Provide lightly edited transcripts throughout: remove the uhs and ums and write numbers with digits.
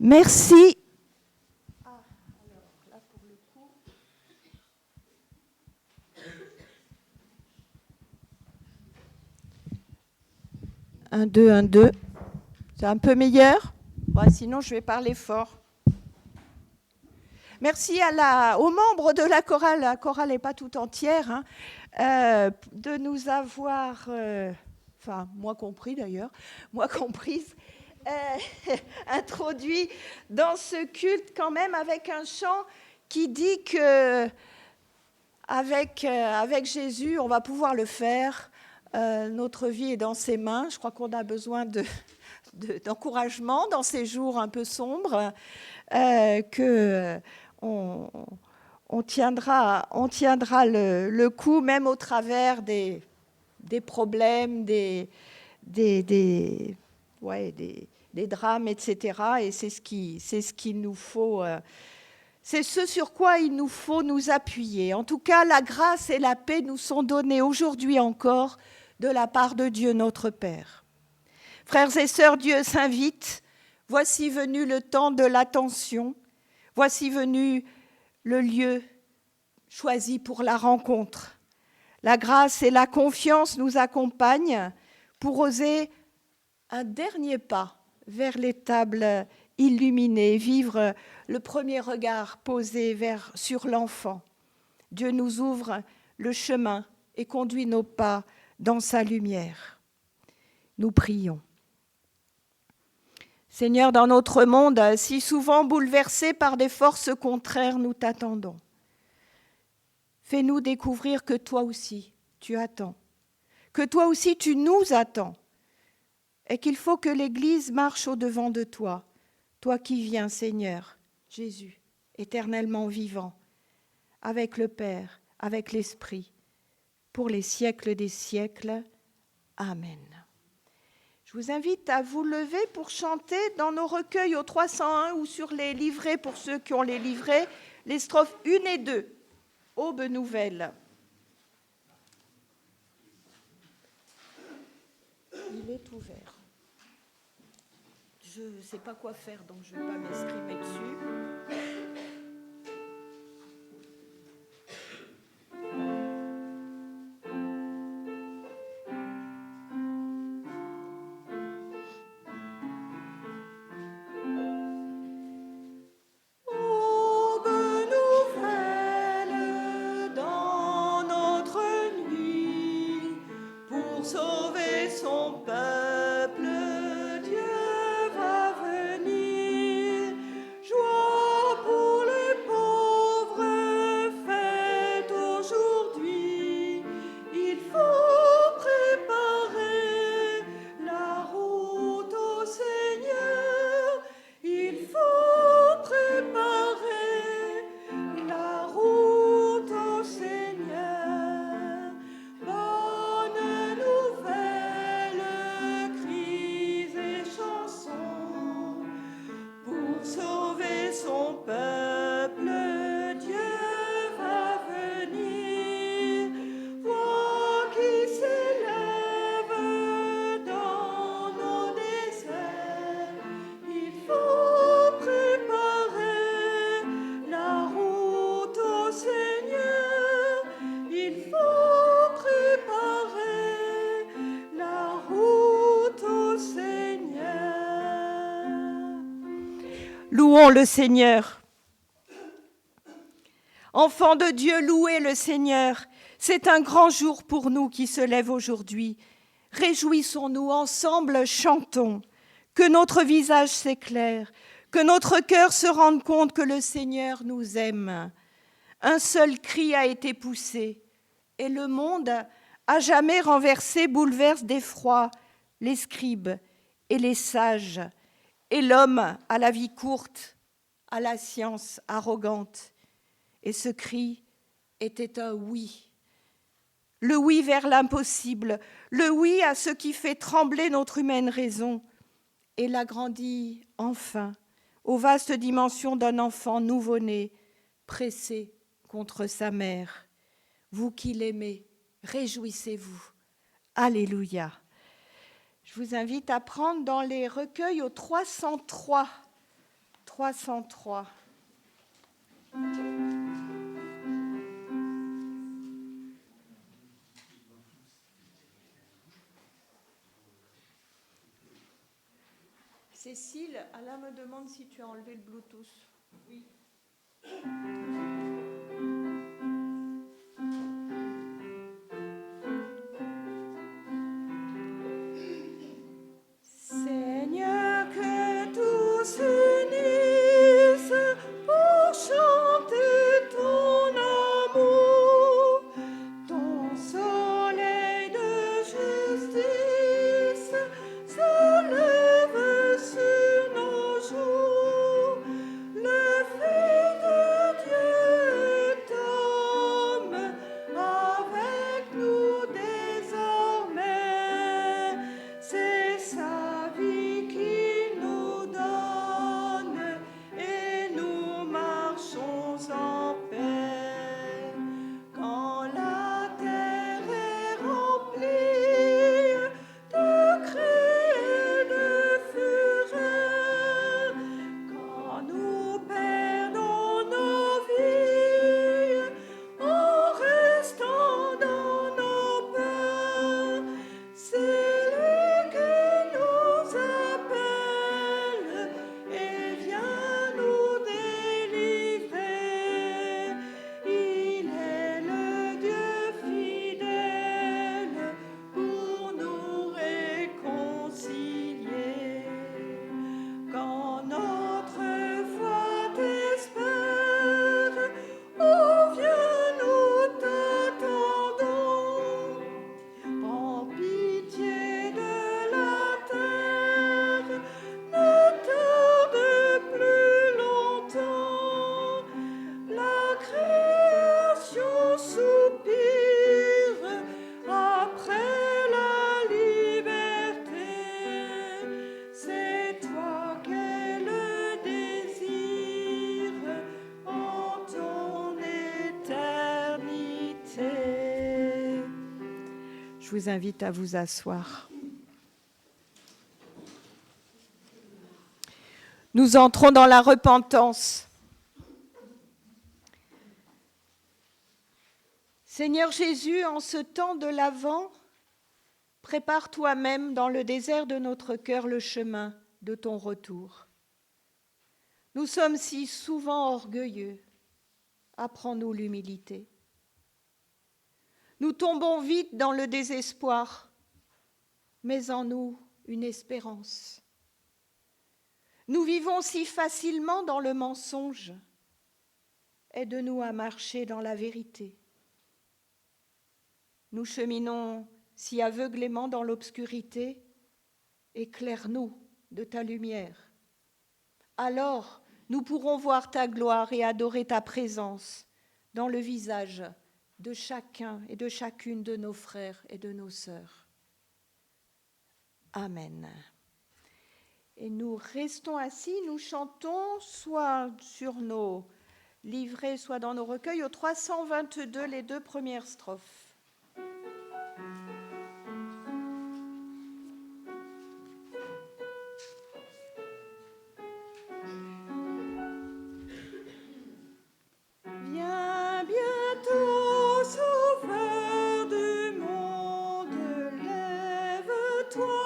Merci. Alors, là, pour le coup. 1, 2, 1, 2. C'est un peu meilleur? Bon, sinon, je vais parler fort. Merci aux membres de la chorale n'est pas tout entière, de nous avoir, enfin, moi compris d'ailleurs, moi comprise, introduit dans ce culte quand même avec un chant qui dit que avec Jésus, on va pouvoir le faire. Notre vie est dans ses mains. Je crois qu'on a besoin d'encouragement dans ces jours un peu sombres, on tiendra le coup, même au travers des problèmes, des drames, etc. Et c'est ce qu'il nous faut. C'est ce sur quoi il nous faut nous appuyer. En tout cas, la grâce et la paix nous sont données aujourd'hui encore de la part de Dieu notre Père. Frères et sœurs, Dieu s'invite. Voici venu le temps de l'attention. Voici venu le lieu choisi pour la rencontre. La grâce et la confiance nous accompagnent pour oser un dernier pas vers les tables illuminées, vivre le premier regard posé sur l'enfant. Dieu nous ouvre le chemin et conduit nos pas dans sa lumière. Nous prions. Seigneur, dans notre monde, si souvent bouleversé par des forces contraires, nous t'attendons. Fais-nous découvrir que toi aussi, tu attends, que toi aussi, tu nous attends, et qu'il faut que l'Église marche au-devant de toi, toi qui viens, Seigneur, Jésus, éternellement vivant, avec le Père, avec l'Esprit, pour les siècles des siècles. Amen. Je vous invite à vous lever pour chanter dans nos recueils au 301 ou sur les livrets, pour ceux qui ont les livrets, les strophes 1 et 2, Aube nouvelle. Il est ouvert. Je ne sais pas quoi faire, donc je ne vais pas m'exprimer dessus. Louons le Seigneur. Enfants de Dieu, louez le Seigneur. C'est un grand jour pour nous qui se lève aujourd'hui. Réjouissons-nous ensemble, chantons. Que notre visage s'éclaire, que notre cœur se rende compte que le Seigneur nous aime. Un seul cri a été poussé, et le monde, à jamais renversé, bouleverse d'effroi les scribes et les sages, et l'homme à la vie courte, à la science arrogante. Et ce cri était un oui. Le oui vers l'impossible, le oui à ce qui fait trembler notre humaine raison, et l'agrandit enfin aux vastes dimensions d'un enfant nouveau-né, pressé contre sa mère. Vous qui l'aimez, réjouissez-vous. Alléluia. Je vous invite à prendre dans les recueils au 303 303. Cécile, Alain me demande si tu as enlevé le Bluetooth. Oui. Seigneur, que tous s'unissent pour chanter ton amour, ton soleil de justice se lève sur nos jours. Le Fils de Dieu est homme, avec nous désormais. C'est sa vie qu'il nous donne et nous marchons en paix. Quand la terre est remplie de cris et de fureur, quand nous perdons nos vies en restant dans nos peurs, c'est lui qui nous appelle et vient nous délivrer. Il est le Dieu fidèle pour nous réconcilier. Quand notre foi t'espère, oh viens, nous t'attendons. Prends pitié de la terre, ne tarde plus longtemps. La création soupire après la liberté. C'est toi qu'elle désire en ton éternité. Je vous invite à vous asseoir. Nous entrons dans la repentance. Seigneur Jésus, en ce temps de l'Avent, prépare toi-même dans le désert de notre cœur le chemin de ton retour. Nous sommes si souvent orgueilleux. Apprends-nous l'humilité. Nous tombons vite dans le désespoir, mets en nous une espérance. Nous vivons si facilement dans le mensonge. Aide-nous à marcher dans la vérité. Nous cheminons si aveuglément dans l'obscurité. Éclaire-nous de ta lumière. Alors, nous pourrons voir ta gloire et adorer ta présence dans le visage de chacun et de chacune de nos frères et de nos sœurs. Amen. Et nous restons assis, nous chantons soit sur nos livrets, soit dans nos recueils, au 322, les 2 premières strophes. Viens bientôt, Sauveur du monde, lève-toi,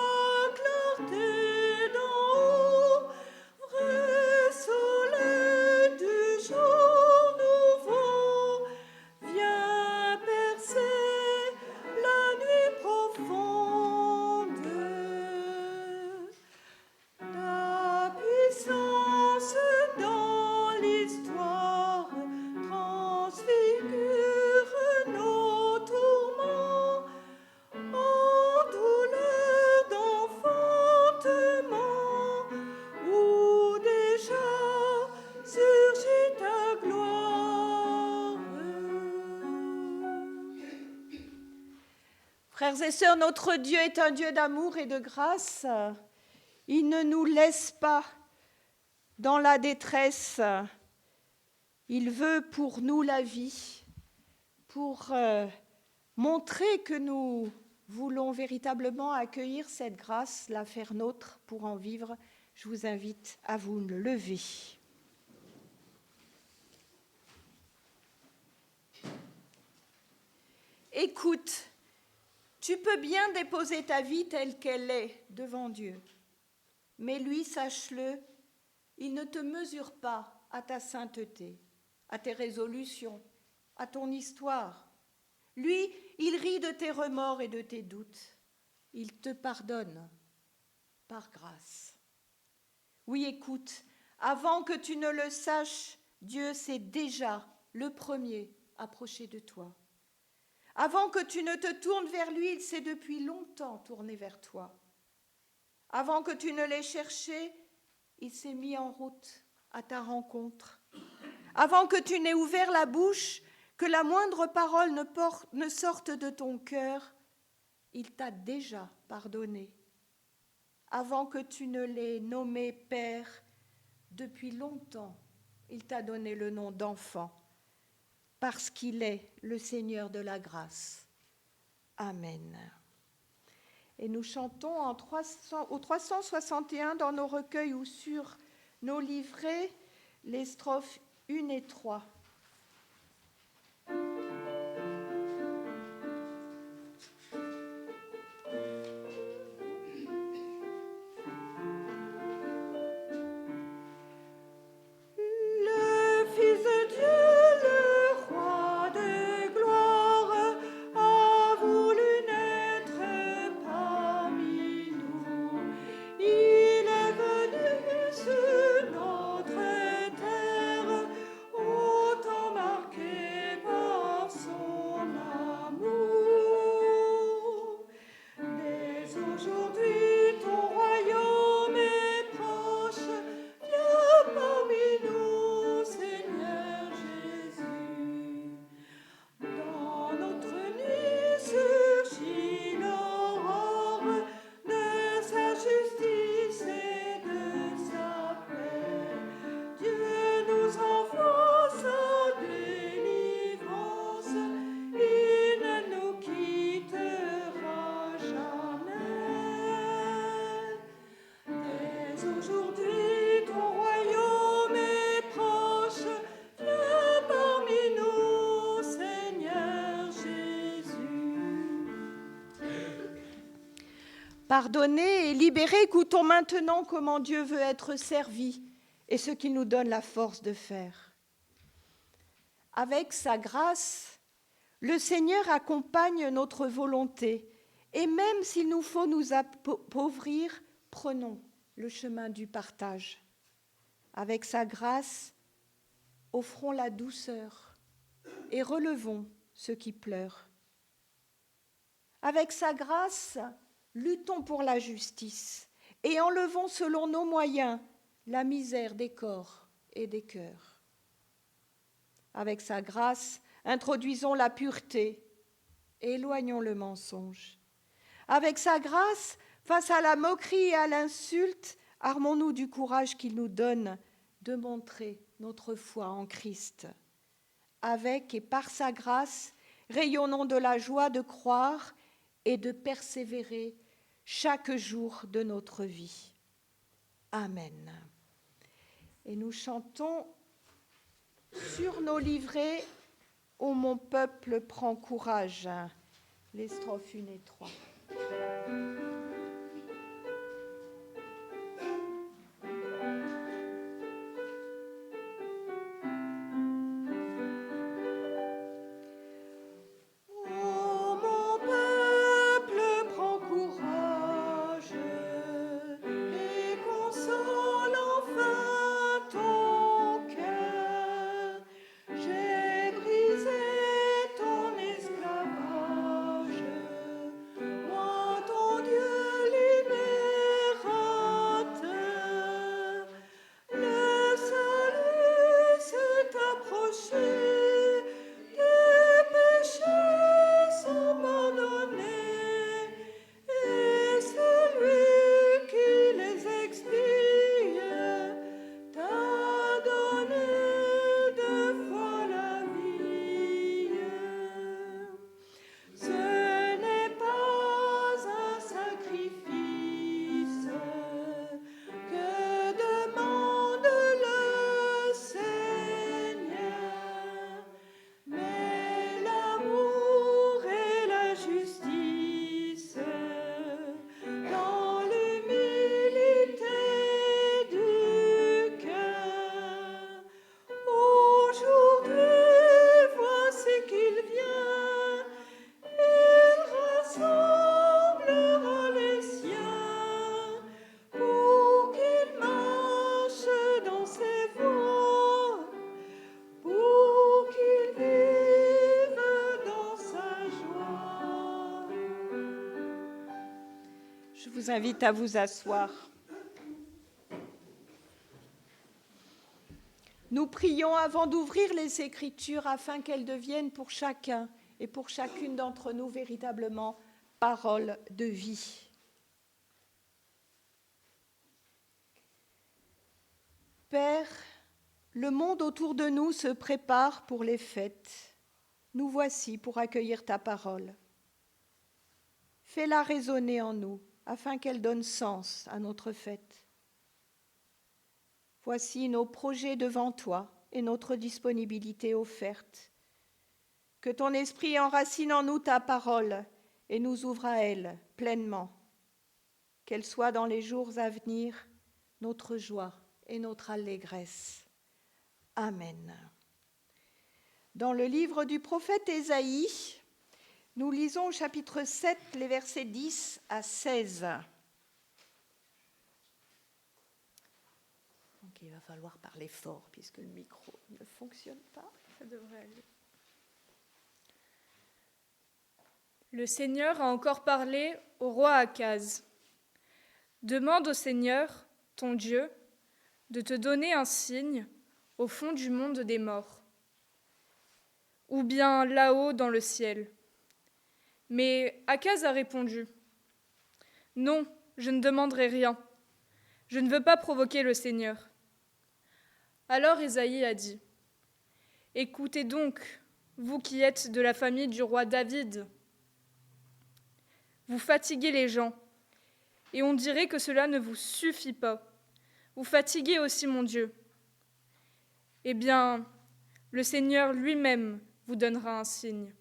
clarté d'en haut, vrai soleil du jour nouveau, viens percer la nuit profonde. Ta puissance dans l'histoire transfigure nos tourments en douleur d'enfantement, où déjà surgit ta gloire. Frères et sœurs, notre Dieu est un Dieu d'amour et de grâce. Il ne nous laisse pas dans la détresse. Il veut pour nous la vie, pour montrer que nous voulons véritablement accueillir cette grâce, la faire nôtre pour en vivre Je vous invite à vous lever. Écoute, tu peux bien déposer ta vie telle qu'elle est devant Dieu, mais lui, sache-le, il ne te mesure pas à ta sainteté, à tes résolutions, à ton histoire. Lui, il rit de tes remords et de tes doutes. Il te pardonne par grâce. Oui, écoute, avant que tu ne le saches, Dieu s'est déjà le premier approché de toi. Avant que tu ne te tournes vers lui, il s'est depuis longtemps tourné vers toi. Avant que tu ne l'aies cherché, il s'est mis en route à ta rencontre. Avant que tu n'aies ouvert la bouche, que la moindre parole ne sorte de ton cœur, il t'a déjà pardonné. Avant que tu ne l'aies nommé Père, depuis longtemps, il t'a donné le nom d'enfant, parce qu'il est le Seigneur de la grâce. Amen. Et nous chantons au 361 dans nos recueils ou sur nos livrets les strophes 1 et 3. Pardonnés et libérés, écoutons maintenant comment Dieu veut être servi et ce qu'il nous donne la force de faire. Avec sa grâce, le Seigneur accompagne notre volonté et même s'il nous faut nous appauvrir, prenons le chemin du partage. Avec sa grâce, offrons la douceur et relevons ceux qui pleurent. Avec sa grâce, luttons pour la justice et enlevons selon nos moyens la misère des corps et des cœurs. Avec sa grâce, introduisons la pureté et éloignons le mensonge. Avec sa grâce, face à la moquerie et à l'insulte, armons-nous du courage qu'il nous donne de montrer notre foi en Christ. Avec et par sa grâce, rayonnons de la joie de croire et de persévérer chaque jour de notre vie. Amen. Et nous chantons sur nos livrets « Ô mon peuple, prends courage », les strophes 1 et 3. Dieu vous invite à vous asseoir. Nous prions avant d'ouvrir les Écritures afin qu'elles deviennent pour chacun et pour chacune d'entre nous véritablement paroles de vie. Père, le monde autour de nous se prépare pour les fêtes. Nous voici pour accueillir ta parole. Fais-la résonner en nous afin qu'elle donne sens à notre fête. Voici nos projets devant toi et notre disponibilité offerte. Que ton esprit enracine en nous ta parole et nous ouvre à elle pleinement. Qu'elle soit dans les jours à venir notre joie et notre allégresse. Amen. Dans le livre du prophète Ésaïe, nous lisons au chapitre 7, les versets 10 à 16. Donc il va falloir parler fort puisque le micro ne fonctionne pas. Ça devrait aller. Le Seigneur a encore parlé au roi Akaz. Demande au Seigneur, ton Dieu, de te donner un signe au fond du monde des morts, ou bien là-haut dans le ciel. Mais Akaz a répondu, « Non, je ne demanderai rien. Je ne veux pas provoquer le Seigneur. » Alors Ésaïe a dit, « Écoutez donc, vous qui êtes de la famille du roi David. Vous fatiguez les gens, et on dirait que cela ne vous suffit pas. Vous fatiguez aussi mon Dieu. Eh bien, le Seigneur lui-même vous donnera un signe.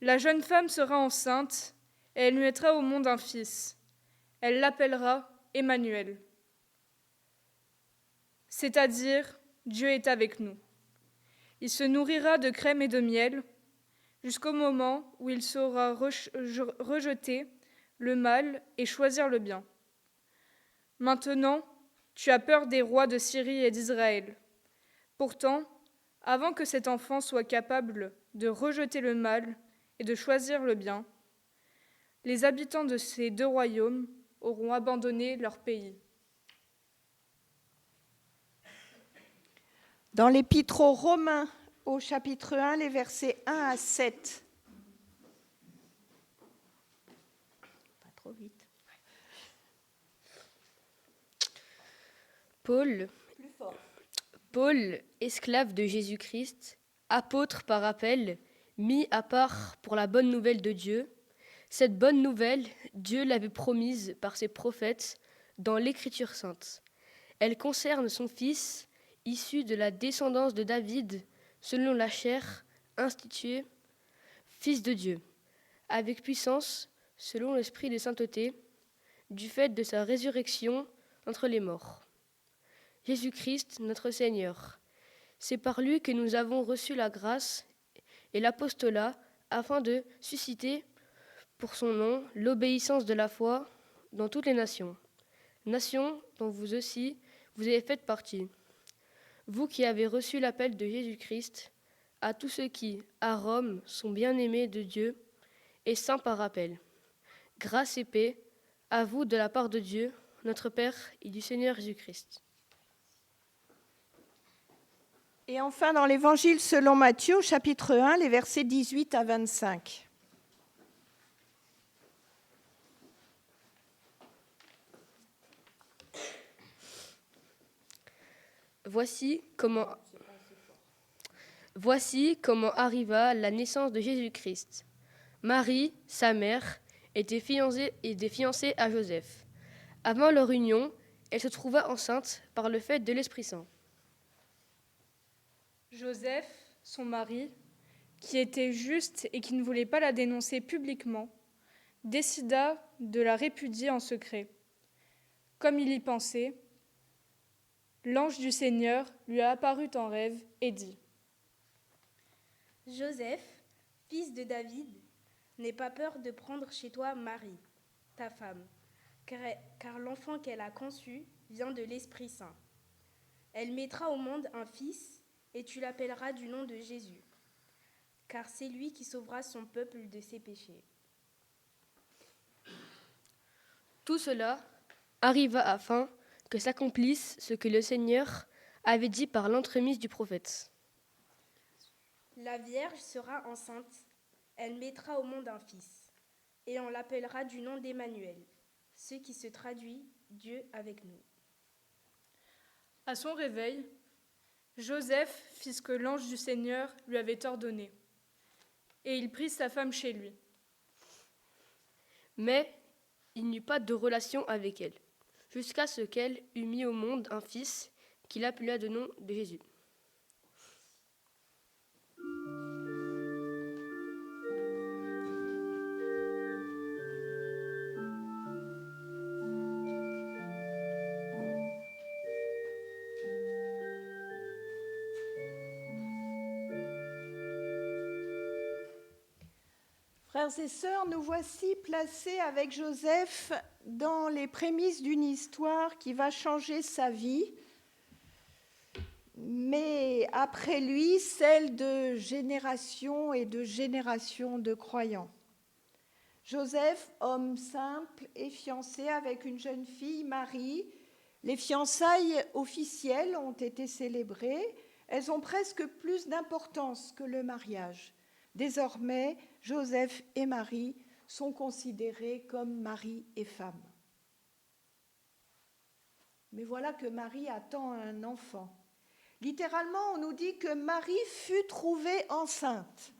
La jeune femme sera enceinte, et elle mettra au monde un fils. Elle l'appellera Emmanuel. C'est-à-dire, Dieu est avec nous. Il se nourrira de crème et de miel, jusqu'au moment où il saura rejeter le mal et choisir le bien. Maintenant, tu as peur des rois de Syrie et d'Israël. Pourtant, avant que cet enfant soit capable de rejeter le mal et de choisir le bien, les habitants de ces deux royaumes auront abandonné leur pays. Dans l'Épître aux Romains, au chapitre 1, les versets 1 à 7. Pas trop vite. Paul, esclave de Jésus-Christ, apôtre par appel, mis à part pour la bonne nouvelle de Dieu. Cette bonne nouvelle, Dieu l'avait promise par ses prophètes dans l'Écriture sainte. Elle concerne son Fils, issu de la descendance de David, selon la chair, institué, Fils de Dieu, avec puissance, selon l'esprit de sainteté, du fait de sa résurrection entre les morts. Jésus-Christ, notre Seigneur. C'est par lui que nous avons reçu la grâce et l'apostolat afin de susciter pour son nom l'obéissance de la foi dans toutes les nations. Nations dont vous aussi, vous avez fait partie. Vous qui avez reçu l'appel de Jésus-Christ, à tous ceux qui, à Rome, sont bien-aimés de Dieu et saints par appel. Grâce et paix à vous de la part de Dieu, notre Père et du Seigneur Jésus-Christ. Et enfin, dans l'Évangile selon Matthieu, chapitre 1, les versets 18 à 25. Voici comment arriva la naissance de Jésus-Christ. Marie, sa mère, était fiancée à Joseph. Avant leur union, elle se trouva enceinte par le fait de l'Esprit Saint. Joseph, son mari, qui était juste et qui ne voulait pas la dénoncer publiquement, décida de la répudier en secret. Comme il y pensait, l'ange du Seigneur lui apparut en rêve et dit : « Joseph, fils de David, n'aie pas peur de prendre chez toi Marie, ta femme, car l'enfant qu'elle a conçu vient de l'Esprit Saint. Elle mettra au monde un fils, et tu l'appelleras du nom de Jésus, car c'est lui qui sauvera son peuple de ses péchés. » Tout cela arriva afin que s'accomplisse ce que le Seigneur avait dit par l'entremise du prophète. La Vierge sera enceinte, elle mettra au monde un fils, et on l'appellera du nom d'Emmanuel, ce qui se traduit Dieu avec nous. À son réveil, Joseph fit ce que l'ange du Seigneur lui avait ordonné, et il prit sa femme chez lui. Mais il n'eut pas de relation avec elle, jusqu'à ce qu'elle eût mis au monde un fils qu'il appela de nom de Jésus. Frères et sœurs, nous voici placés avec Joseph dans les prémices d'une histoire qui va changer sa vie, mais après lui, celle de générations et de générations de croyants. Joseph, homme simple, est fiancé avec une jeune fille, Marie. Les fiançailles officielles ont été célébrées. Elles ont presque plus d'importance que le mariage. Désormais, Joseph et Marie sont considérés comme mari et femme. Mais voilà que Marie attend un enfant. Littéralement, on nous dit que Marie fut trouvée enceinte.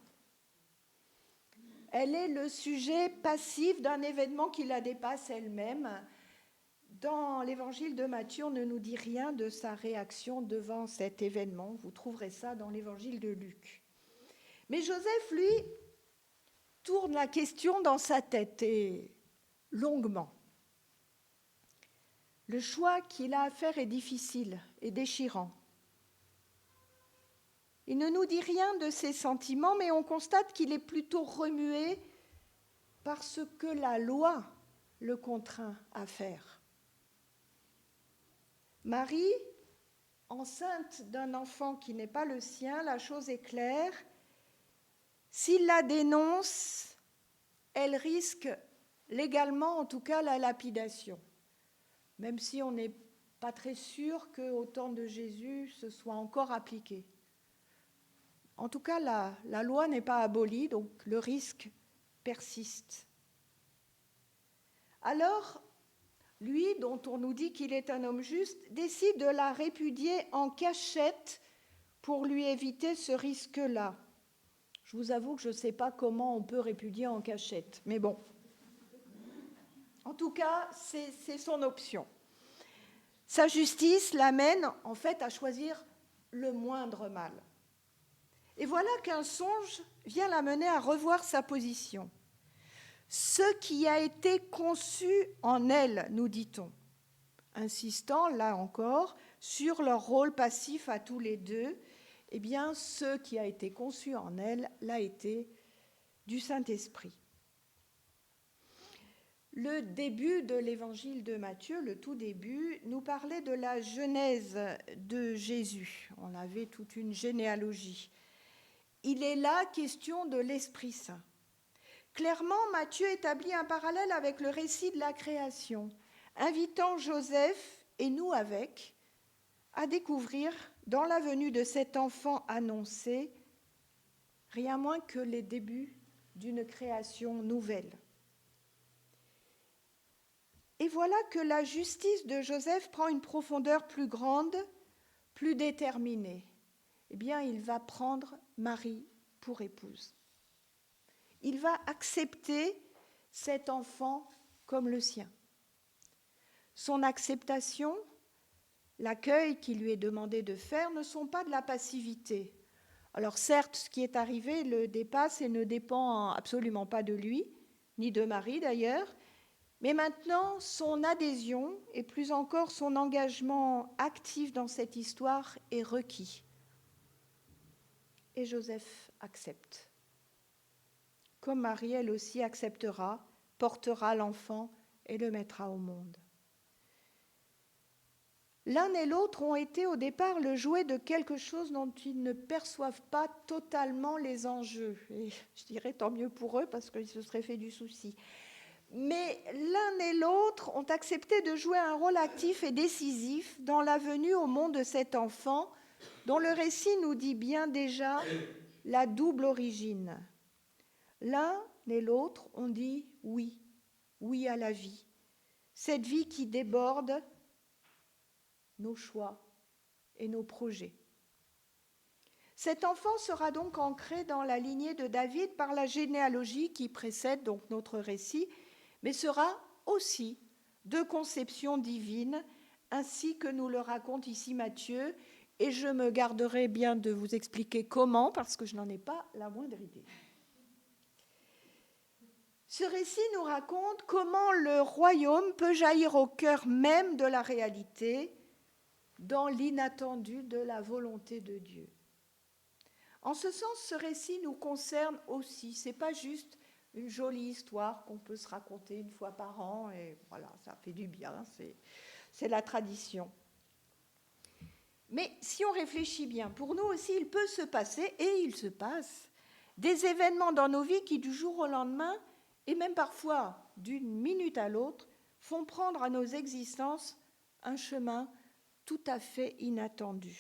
Elle est le sujet passif d'un événement qui la dépasse elle-même. Dans l'évangile de Matthieu, on ne nous dit rien de sa réaction devant cet événement. Vous trouverez ça dans l'évangile de Luc. Mais Joseph, lui, tourne la question dans sa tête et longuement. Le choix qu'il a à faire est difficile et déchirant. Il ne nous dit rien de ses sentiments, mais on constate qu'il est plutôt remué par ce que la loi le contraint à faire. Marie, enceinte d'un enfant qui n'est pas le sien, la chose est claire. S'il la dénonce, elle risque légalement, en tout cas, la lapidation, même si on n'est pas très sûr qu'au temps de Jésus, ce soit encore appliqué. En tout cas, la loi n'est pas abolie, donc le risque persiste. Alors, lui, dont on nous dit qu'il est un homme juste, décide de la répudier en cachette pour lui éviter ce risque-là. Je vous avoue que je ne sais pas comment on peut répudier en cachette, mais bon. En tout cas, c'est son option. Sa justice l'amène en fait à choisir le moindre mal. Et voilà qu'un songe vient l'amener à revoir sa position. Ce qui a été conçu en elle, nous dit-on, insistant là encore sur leur rôle passif à tous les deux, eh bien, ce qui a été conçu en elle l'a été du Saint-Esprit. Le début de l'évangile de Matthieu, le tout début, nous parlait de la genèse de Jésus. On avait toute une généalogie. Il est là question de l'Esprit Saint. Clairement, Matthieu établit un parallèle avec le récit de la création, invitant Joseph, et nous avec, à découvrir, dans la venue de cet enfant annoncé, rien moins que les débuts d'une création nouvelle. Et voilà que la justice de Joseph prend une profondeur plus grande, plus déterminée. Eh bien, il va prendre Marie pour épouse. Il va accepter cet enfant comme le sien. Son acceptation, l'accueil qu'il lui est demandé de faire ne sont pas de la passivité. Alors certes, ce qui est arrivé le dépasse et ne dépend absolument pas de lui, ni de Marie d'ailleurs, mais maintenant son adhésion et plus encore son engagement actif dans cette histoire est requis. Et Joseph accepte. Comme Marie, elle aussi acceptera, portera l'enfant et le mettra au monde. L'un et l'autre ont été au départ le jouet de quelque chose dont ils ne perçoivent pas totalement les enjeux. Et je dirais tant mieux pour eux parce qu'ils se seraient fait du souci. Mais l'un et l'autre ont accepté de jouer un rôle actif et décisif dans la venue au monde de cet enfant, dont le récit nous dit bien déjà la double origine. L'un et l'autre ont dit oui, oui à la vie, cette vie qui déborde nos choix et nos projets. Cet enfant sera donc ancré dans la lignée de David par la généalogie qui précède donc notre récit, mais sera aussi de conception divine, ainsi que nous le raconte ici Matthieu, et je me garderai bien de vous expliquer comment, parce que je n'en ai pas la moindre idée. Ce récit nous raconte comment le royaume peut jaillir au cœur même de la réalité, dans l'inattendu de la volonté de Dieu. En ce sens, ce récit nous concerne aussi. Ce n'est pas juste une jolie histoire qu'on peut se raconter une fois par an, et voilà, ça fait du bien, c'est la tradition. Mais si on réfléchit bien, pour nous aussi, il peut se passer, et il se passe, des événements dans nos vies qui, du jour au lendemain, et même parfois d'une minute à l'autre, font prendre à nos existences un chemin tout à fait inattendu.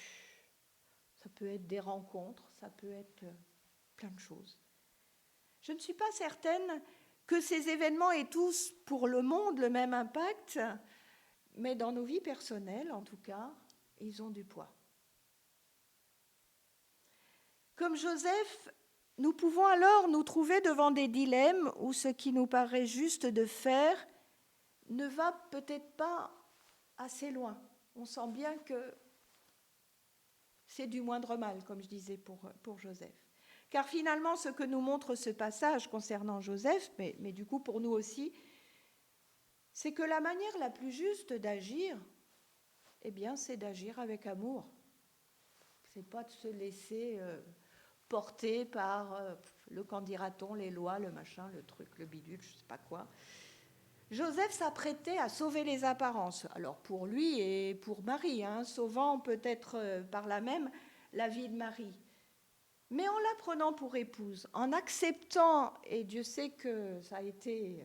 Ça peut être des rencontres, ça peut être plein de choses. Je ne suis pas certaine que ces événements aient tous pour le monde le même impact, mais dans nos vies personnelles, en tout cas, ils ont du poids. Comme Joseph, nous pouvons alors nous trouver devant des dilemmes où ce qui nous paraît juste de faire ne va peut-être pas assez loin. On sent bien que c'est du moindre mal, comme je disais pour Joseph. Car finalement, ce que nous montre ce passage concernant Joseph, mais du coup pour nous aussi, c'est que la manière la plus juste d'agir, eh bien, c'est d'agir avec amour. C'est pas de se laisser porter par le qu'en dira-t-on, les lois, le machin, le truc, le bidule, je sais pas quoi. Joseph s'apprêtait à sauver les apparences, alors pour lui et pour Marie, sauvant peut-être par là même la vie de Marie. Mais en la prenant pour épouse, en acceptant, et Dieu sait que ça a été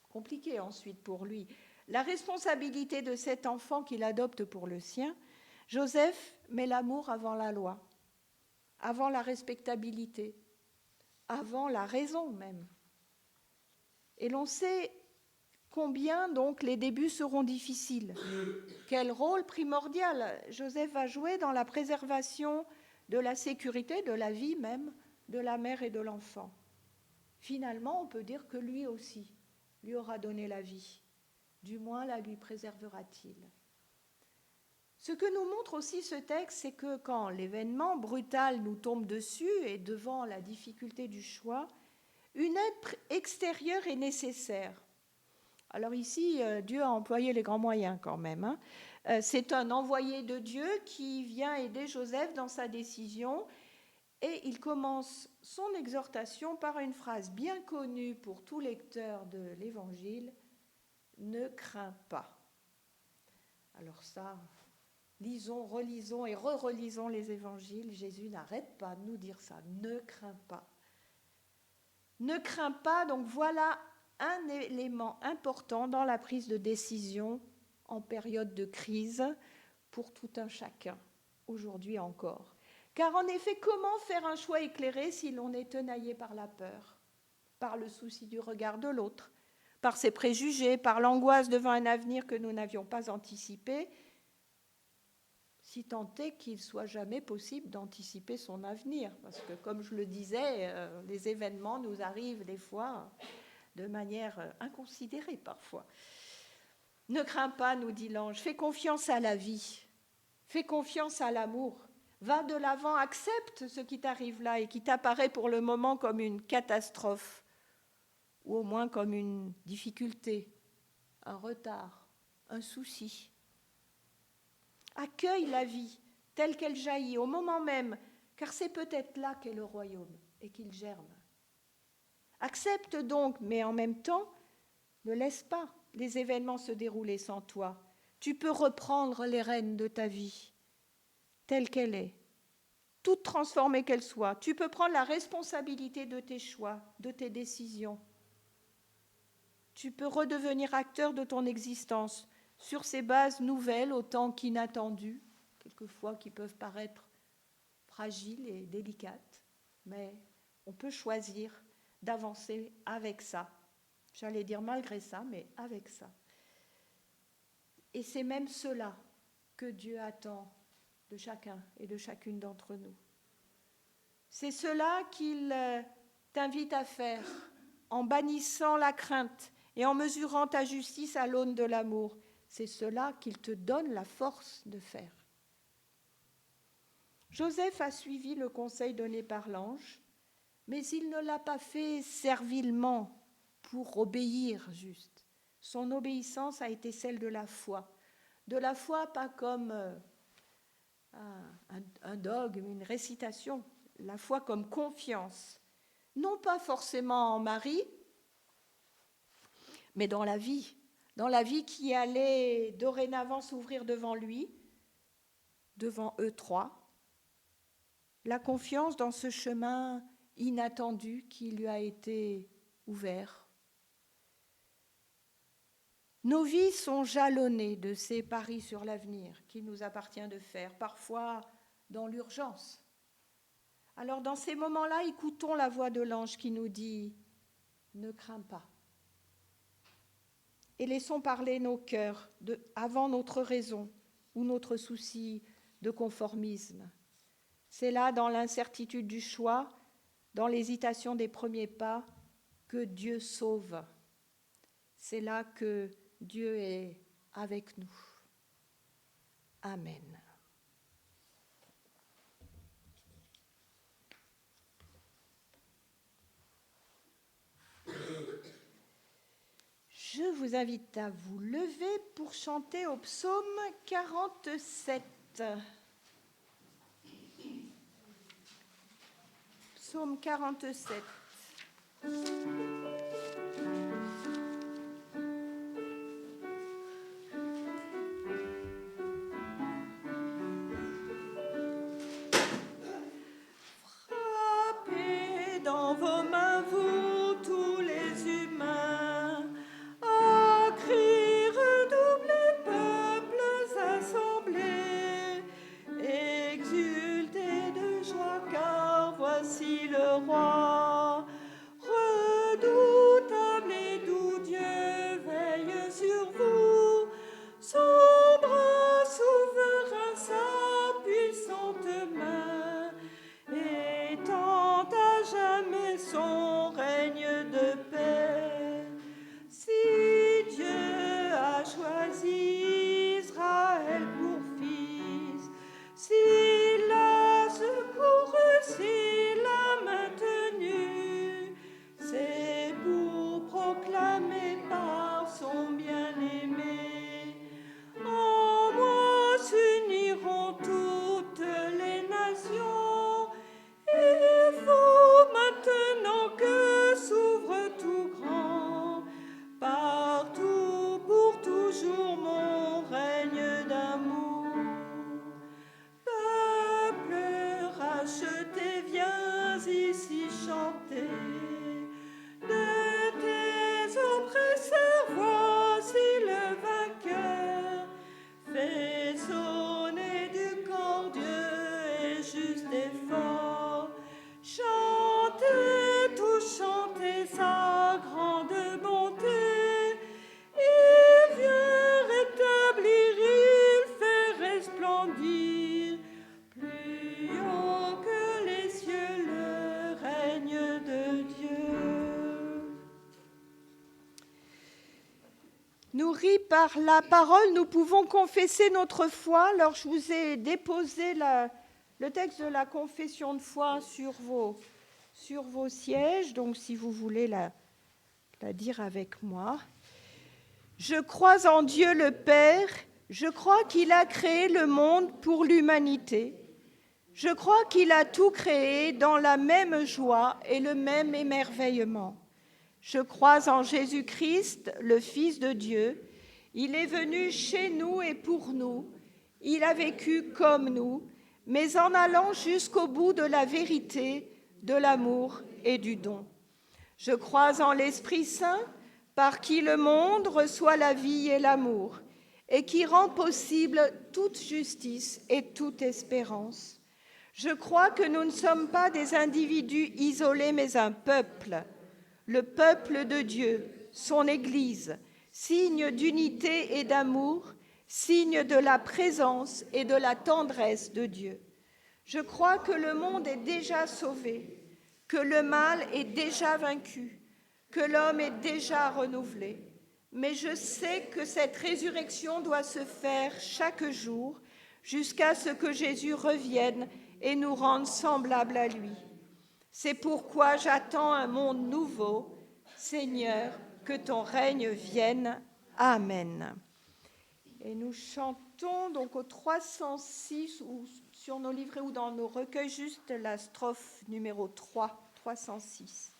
compliqué ensuite pour lui, la responsabilité de cet enfant qu'il adopte pour le sien, Joseph met l'amour avant la loi, avant la respectabilité, avant la raison même. Et l'on sait combien donc les débuts seront difficiles. Quel rôle primordial Joseph va jouer dans la préservation de la sécurité, de la vie même, de la mère et de l'enfant. Finalement, on peut dire que lui aussi lui aura donné la vie. Du moins, la lui préservera-t-il. Ce que nous montre aussi ce texte, c'est que quand l'événement brutal nous tombe dessus et devant la difficulté du choix, une aide extérieure est nécessaire. Alors ici, Dieu a employé les grands moyens quand même. C'est un envoyé de Dieu qui vient aider Joseph dans sa décision et il commence son exhortation par une phrase bien connue pour tout lecteur de l'Évangile, « Ne crains pas ». Alors ça, lisons, relisons et re-relisons les Évangiles. Jésus n'arrête pas de nous dire ça, « Ne crains pas ». Ne crains pas, donc voilà un élément important dans la prise de décision en période de crise pour tout un chacun, aujourd'hui encore. Car en effet, comment faire un choix éclairé si l'on est tenaillé par la peur, par le souci du regard de l'autre, par ses préjugés, par l'angoisse devant un avenir que nous n'avions pas anticipé, si tant est qu'il soit jamais possible d'anticiper son avenir. Parce que, comme je le disais, les événements nous arrivent des fois de manière inconsidérée parfois. Ne crains pas, nous dit l'ange, fais confiance à la vie, fais confiance à l'amour, va de l'avant, accepte ce qui t'arrive là et qui t'apparaît pour le moment comme une catastrophe, ou au moins comme une difficulté, un retard, un souci. Accueille la vie telle qu'elle jaillit au moment même, car c'est peut-être là qu'est le royaume et qu'il germe. Accepte donc, mais en même temps, ne laisse pas les événements se dérouler sans toi. Tu peux reprendre les rênes de ta vie, telle qu'elle est, toute transformée qu'elle soit. Tu peux prendre la responsabilité de tes choix, de tes décisions. tu peux redevenir acteur de ton existence sur ces bases nouvelles, autant qu'inattendues, quelquefois qui peuvent paraître fragiles et délicates, mais on peut choisir d'avancer avec ça. J'allais dire malgré ça, mais avec ça. Et c'est même cela que Dieu attend de chacun et de chacune d'entre nous. C'est cela qu'il t'invite à faire en bannissant la crainte et en mesurant ta justice à l'aune de l'amour. C'est cela qu'il te donne la force de faire. Joseph a suivi le conseil donné par l'ange, mais il ne l'a pas fait servilement pour obéir juste. Son obéissance a été celle de la foi. De la foi, pas comme un dogme, une récitation, la foi comme confiance. Non pas forcément en Marie, mais dans la vie qui allait dorénavant s'ouvrir devant lui, devant eux trois. La confiance dans ce chemin inattendu qui lui a été ouvert. Nos vies sont jalonnées de ces paris sur l'avenir qu'il nous appartient de faire, parfois dans l'urgence. Alors dans ces moments-là, écoutons la voix de l'ange qui nous dit « Ne crains pas ». Et laissons parler nos cœurs avant notre raison ou notre souci de conformisme. C'est là, dans l'incertitude du choix, dans l'hésitation des premiers pas, que Dieu sauve. C'est là que Dieu est avec nous. Amen. Je vous invite à vous lever pour chanter au psaume 47. Psaume 47. Frappez dans vos mains, vous tous les humains, à cris redoublés, peuples assemblés, exultez de joie, car voici le roi, redoutable et doux Dieu veille sur vous, son bras souverain, sa puissante main, étend à jamais son règne de paix. Si Dieu a choisi Israël pour fils, s'il l'a secouru, s'il l'a maintenu, c'est pour proclamer par son bien-aimé. En moi s'uniront toutes les nations, il faut maintenant que s'ouvre tout grand, partout pour toujours mon règne d'amour. Peuple racheté, viens ici chanter, de tes oppresseurs voici le vainqueur, fais sonner du corps, Dieu est juste et fort, chantez, tous chantez sa grande bonté, il vient rétablir, il fait resplendir, plus haut que les cieux le règne de Dieu. Nourris par la parole, nous pouvons confesser notre foi. Alors, je vous ai déposé le texte de la confession de foi sur vos sièges, donc si vous voulez la dire avec moi. Je crois en Dieu le Père, je crois qu'il a créé le monde pour l'humanité. Je crois qu'il a tout créé dans la même joie et le même émerveillement. Je crois en Jésus-Christ, le Fils de Dieu. Il est venu chez nous et pour nous. Il a vécu comme nous, mais en allant jusqu'au bout de la vérité, de l'amour et du don. Je crois en l'Esprit Saint, par qui le monde reçoit la vie et l'amour, et qui rend possible toute justice et toute espérance. Je crois que nous ne sommes pas des individus isolés, mais un peuple, le peuple de Dieu, son Église, signe d'unité et d'amour, signe de la présence et de la tendresse de Dieu. Je crois que le monde est déjà sauvé, que le mal est déjà vaincu, que l'homme est déjà renouvelé. Mais je sais que cette résurrection doit se faire chaque jour jusqu'à ce que Jésus revienne et nous rende semblables à lui. C'est pourquoi j'attends un monde nouveau. Seigneur, que ton règne vienne. Amen. Et nous chantons donc au 306, ou sur nos livrets ou dans nos recueils, juste la strophe numéro 3, 306.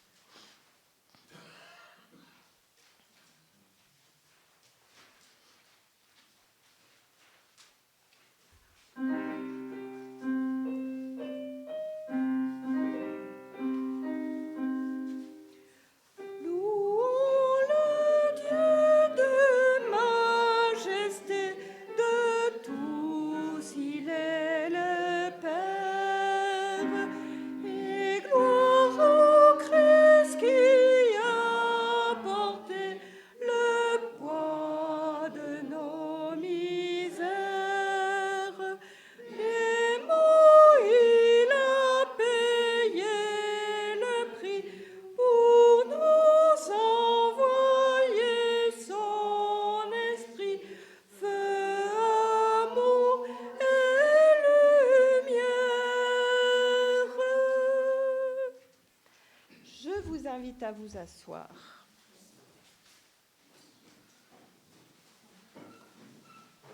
À vous asseoir.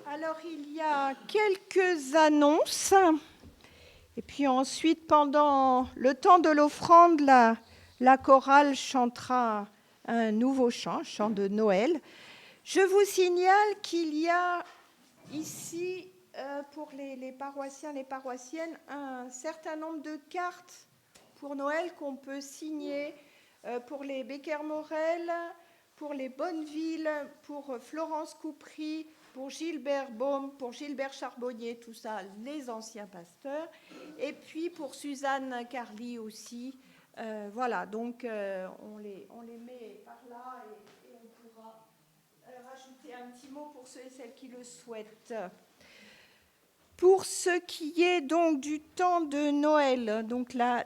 Alors, il y a quelques annonces. Et puis ensuite, pendant le temps de l'offrande, la chorale chantera un nouveau chant, un chant de Noël. Je vous signale qu'il y a ici, pour les paroissiens, les paroissiennes, un certain nombre de cartes pour Noël qu'on peut signer pour les Becker-Morel, pour les Bonneville, pour Florence Coupry, pour Gilbert Baume, pour Gilbert Charbonnier, tout ça, les anciens pasteurs, et puis pour Suzanne Carly aussi. Voilà, donc on les met par là et on pourra rajouter un petit mot pour ceux et celles qui le souhaitent. Pour ce qui est donc du temps de Noël, donc la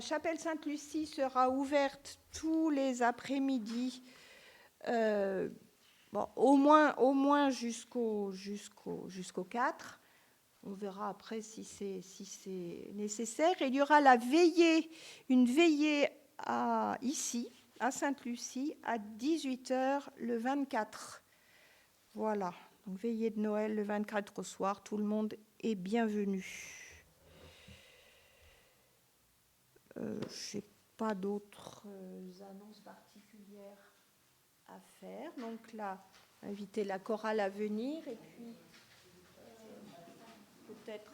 chapelle Sainte-Lucie sera ouverte tous les après-midi, au moins jusqu'au 4. On verra après si c'est nécessaire. Et il y aura une veillée ici, à Sainte-Lucie, à 18h le 24. Voilà, donc veillée de Noël le 24 au soir. Tout le monde est bienvenu. Je n'ai pas d'autres annonces particulières à faire. Donc là, inviter la chorale à venir et puis peut-être...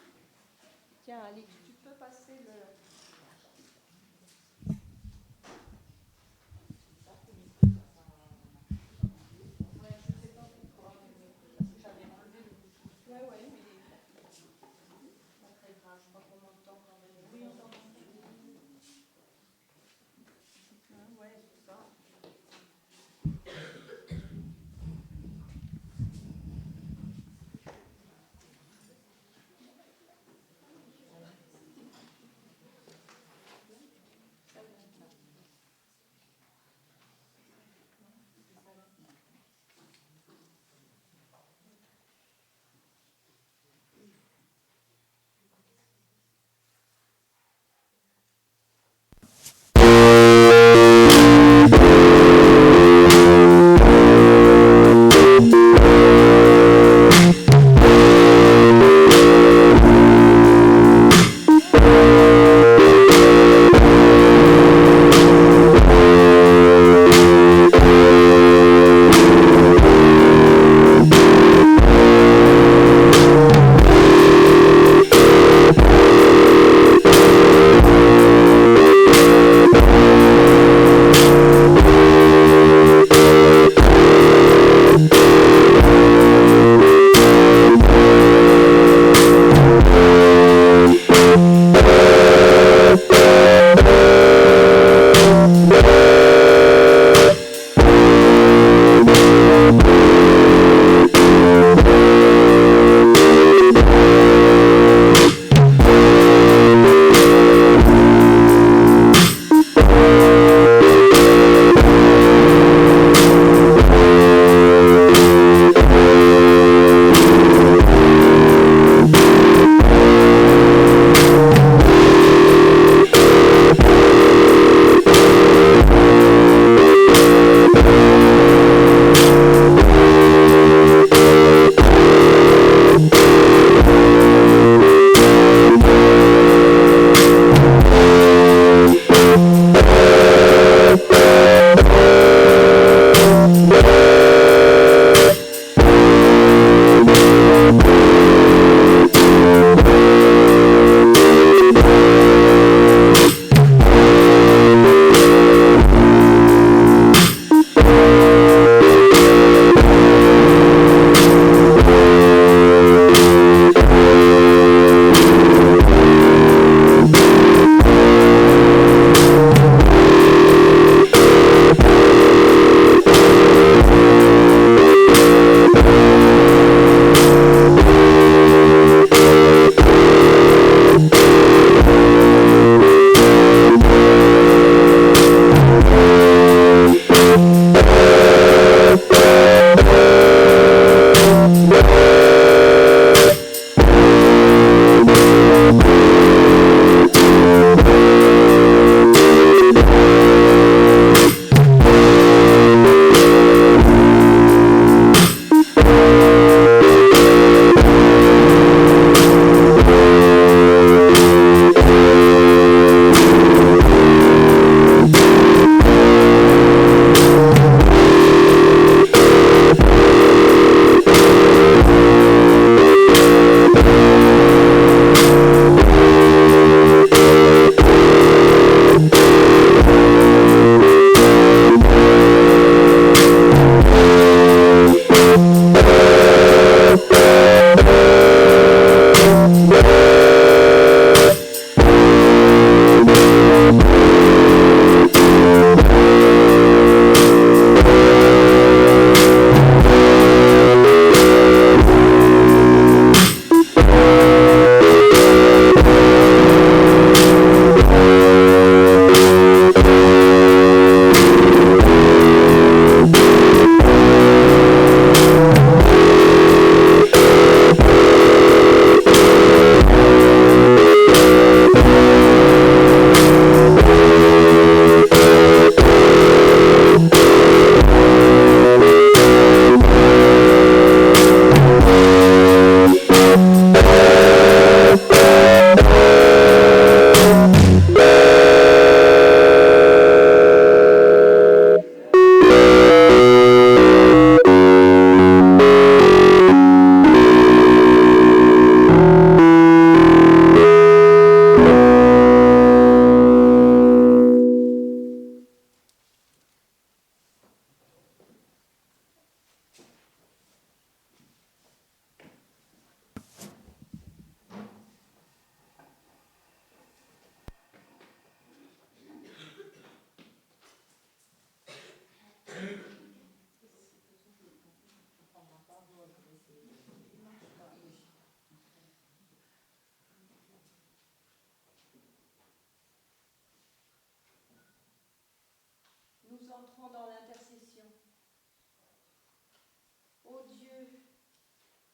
Tiens, Alix, tu peux passer le...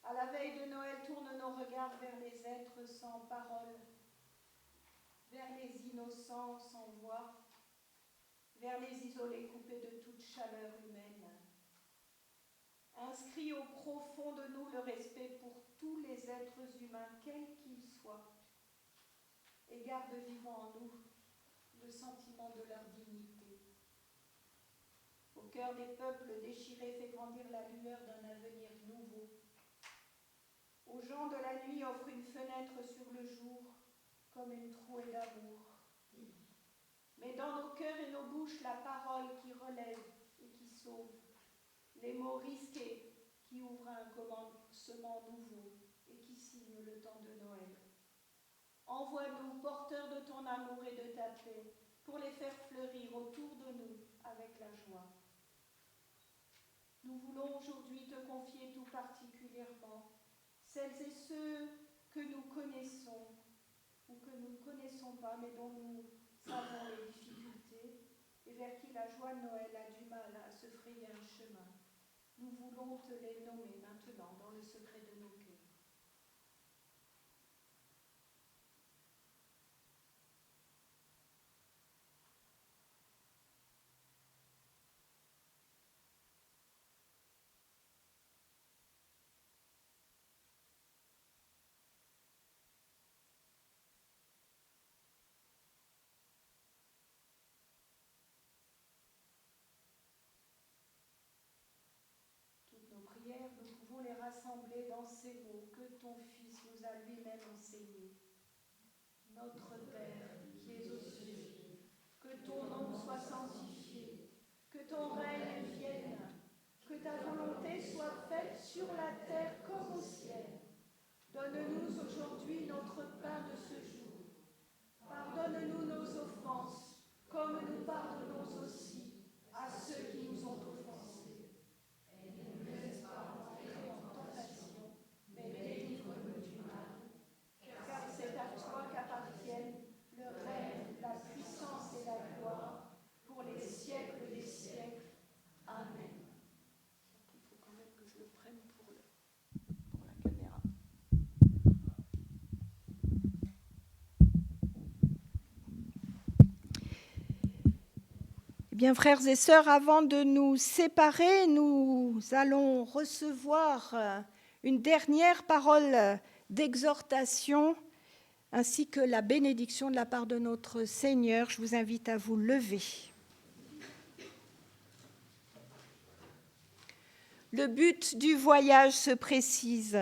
À la veille de Noël, tourne nos regards vers les êtres sans parole, vers les innocents sans voix, vers les isolés coupés de toute chaleur humaine. Inscris au profond de nous le respect pour tous les êtres humains, quels qu'ils soient, et garde vivant en nous le sentiment de leur dignité. Au cœur des peuples déchirés, fais grandir la lueur d'un avenir nouveau. Aux gens de la nuit, offre une fenêtre sur le jour, comme une trouée d'amour. Mets dans nos cœurs et nos bouches la parole qui relève et qui sauve, les mots risqués qui ouvrent un commencement nouveau et qui signent le temps de Noël. Envoie-nous, porteurs de ton amour et de ta paix, pour les faire fleurir autour de nous avec la joie. Nous voulons aujourd'hui te confier tout particulièrement celles et ceux que nous connaissons ou que nous ne connaissons pas, mais dont nous savons les difficultés et vers qui la joie de Noël a du mal à se frayer un chemin. Nous voulons te les nommer maintenant dans le secret de nos cœurs. Prières, nous pouvons les rassembler dans ces mots que ton Fils nous a lui-même enseignés. Notre Père, qui es aux cieux, que ton nom soit sanctifié, que ton règne vienne, que ta volonté soit faite sur la terre comme au ciel. Donne-nous aujourd'hui notre pain de ce jour. Pardonne-nous nos offenses, comme nous pardonnons aussi à ceux qui nous ont offensés. Et ne nous laisse pas entrer en tentation, mais délivre-nous du mal. Car c'est à toi qu'appartiennent le règne, la puissance et la gloire, pour les siècles des siècles. Amen. Il faut quand même que je le prenne pour la caméra. Bien, frères et sœurs, avant de nous séparer, nous allons recevoir une dernière parole d'exhortation ainsi que la bénédiction de la part de notre Seigneur. Je vous invite à vous lever. Le but du voyage se précise.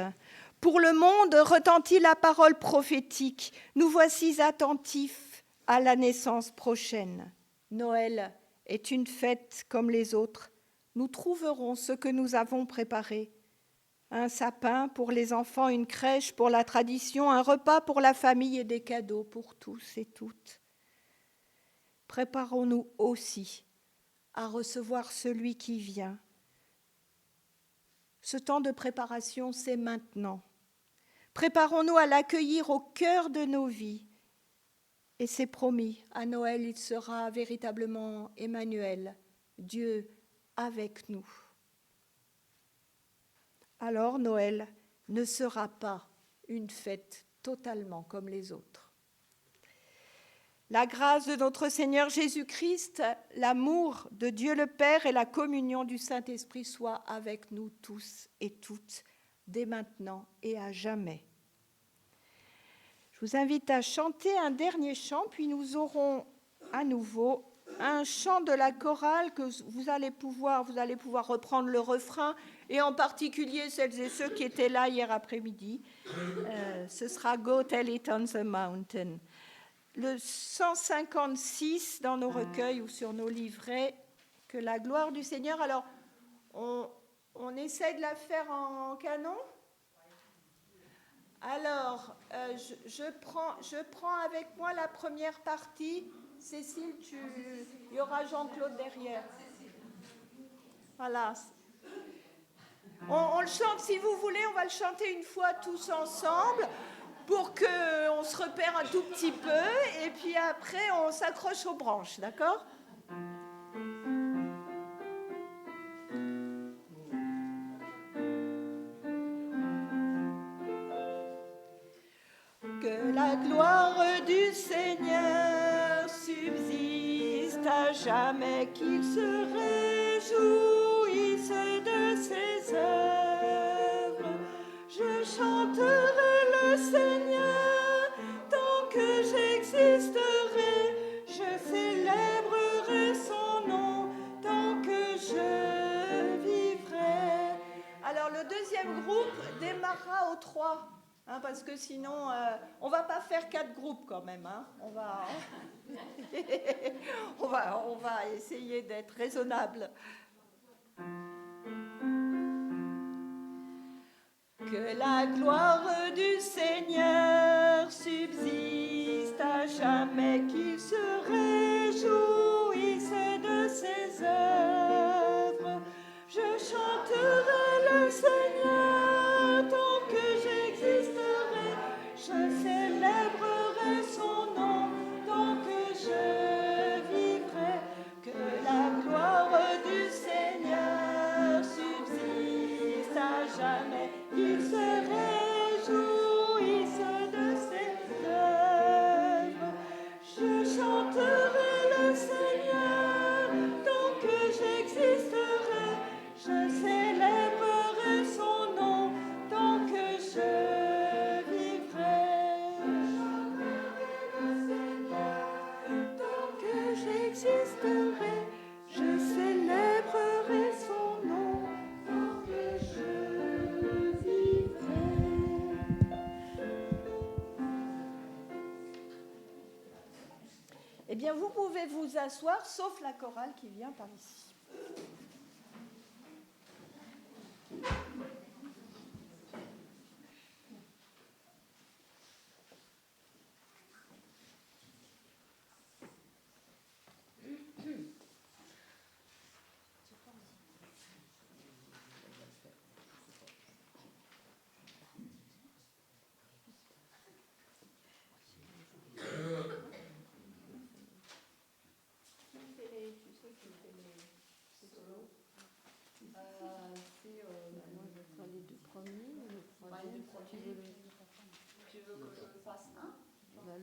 Pour le monde retentit la parole prophétique. Nous voici attentifs à la naissance prochaine. Noël est une fête comme les autres. Nous trouverons ce que nous avons préparé. Un sapin pour les enfants, une crèche pour la tradition, un repas pour la famille et des cadeaux pour tous et toutes. Préparons-nous aussi à recevoir celui qui vient. Ce temps de préparation, c'est maintenant. Préparons-nous à l'accueillir au cœur de nos vies. Et c'est promis, à Noël, il sera véritablement Emmanuel, Dieu avec nous. Alors Noël ne sera pas une fête totalement comme les autres. La grâce de notre Seigneur Jésus-Christ, l'amour de Dieu le Père et la communion du Saint-Esprit soient avec nous tous et toutes, dès maintenant et à jamais. Je vous invite à chanter un dernier chant, puis nous aurons à nouveau un chant de la chorale que vous allez pouvoir reprendre le refrain, et en particulier celles et ceux qui étaient là hier après-midi. Ce sera « Go tell it on the mountain ». Le 156 dans nos recueils ou sur nos livrets, que la gloire du Seigneur. Alors, on essaie de la faire en canon. Alors, je prends avec moi la première partie. Cécile, il y aura Jean-Claude derrière. Voilà. On le chante, si vous voulez, on va le chanter une fois tous ensemble pour qu'on se repère un tout petit peu et puis après on s'accroche aux branches, d'accord ? Que la gloire du Seigneur subsiste à jamais, qu'il se réjouisse de ses œuvres. Je chanterai le Seigneur tant que j'existerai, je célébrerai son nom tant que je vivrai. Alors le deuxième groupe démarrera au 3. Parce que sinon, on va pas faire 4 groupes quand même. On va essayer d'être raisonnable. Que la gloire du Seigneur subsiste à jamais, qu'il se réjouisse de ses œuvres. Je chanterai le Seigneur tant que j'existerai, je célébrerai son nom tant que je vivrai. Que la gloire du Seigneur subsiste à jamais, qu'il se réjouisse de ses œuvres. Je chanterai le Seigneur tant que j'existerai, je célébrerai son nom tant que je vivrai. Je chanterai le Seigneur tant que j'existerai, je célébrerai son nom tant que je vivrai. Eh bien, vous pouvez vous asseoir, sauf la chorale qui vient par ici.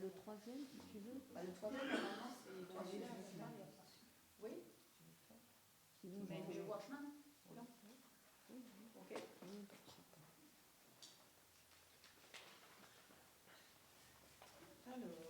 Le troisième, si tu veux. Le troisième, normalement, c'est le troisième. Oui. Mais je vois chemin. Non. Ok. Alors.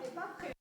n'est pas prêt.